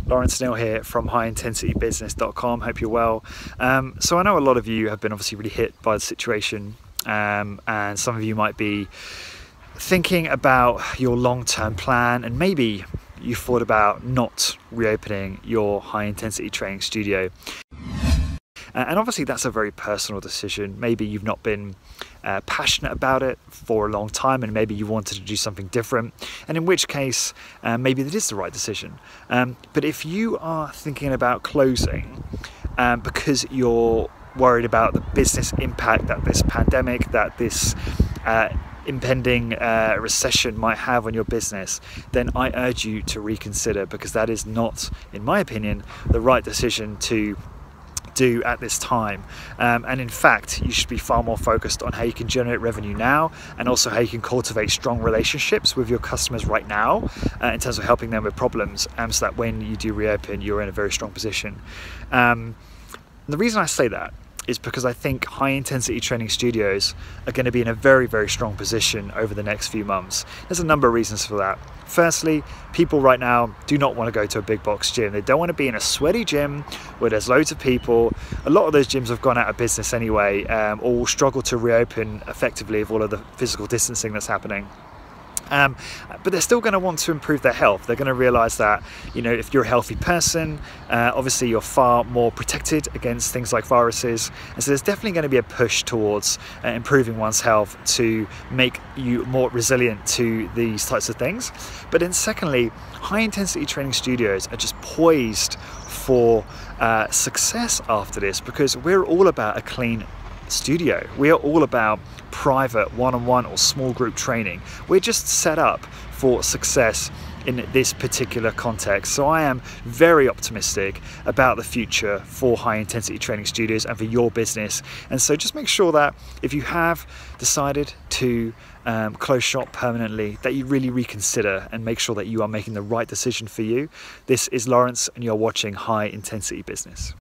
Lawrence Neal here from highintensitybusiness.com. Hope you're well. So I know a lot of you have been obviously really hit by the situation, and some of you might be thinking about your long-term plan, and maybe you thought about not reopening your high-intensity training studio. And obviously that's a very personal decision. Maybe you've not been passionate about it for a long time, and maybe you wanted to do something different, and in which case maybe that is the right decision. But if you are thinking about closing because you're worried about the business impact that this pandemic, that this impending recession might have on your business, then I urge you to reconsider, because that is not, in my opinion, the right decision to do at this time. And in fact, you should be far more focused on how you can generate revenue now, and also how you can cultivate strong relationships with your customers right now in terms of helping them with problems, so that when you do reopen, you're in a very strong position. The reason I say that is because I think high-intensity training studios are going to be in a very, very strong position over the next few months. There's a number of reasons for that. Firstly, people right now do not want to go to a big box gym. They don't want to be in a sweaty gym where there's loads of people. A lot of those gyms have gone out of business anyway, or will struggle to reopen effectively with all of the physical distancing that's happening. But they're still going to want to improve their health. They're going to realize that, you know, if you're a healthy person, obviously you're far more protected against things like viruses. And so there's definitely going to be a push towards improving one's health to make you more resilient to these types of things. But then secondly, high intensity training studios are just poised for success after this, because we're all about a clean studio. We are all about private one-on-one or small group training. We're just set up for success in this particular context. So I am very optimistic about the future for high intensity training studios and for your business. And so just make sure that if you have decided to close shop permanently, that you really reconsider and make sure that you are making the right decision for you. This is Lawrence, and you're watching High Intensity Business.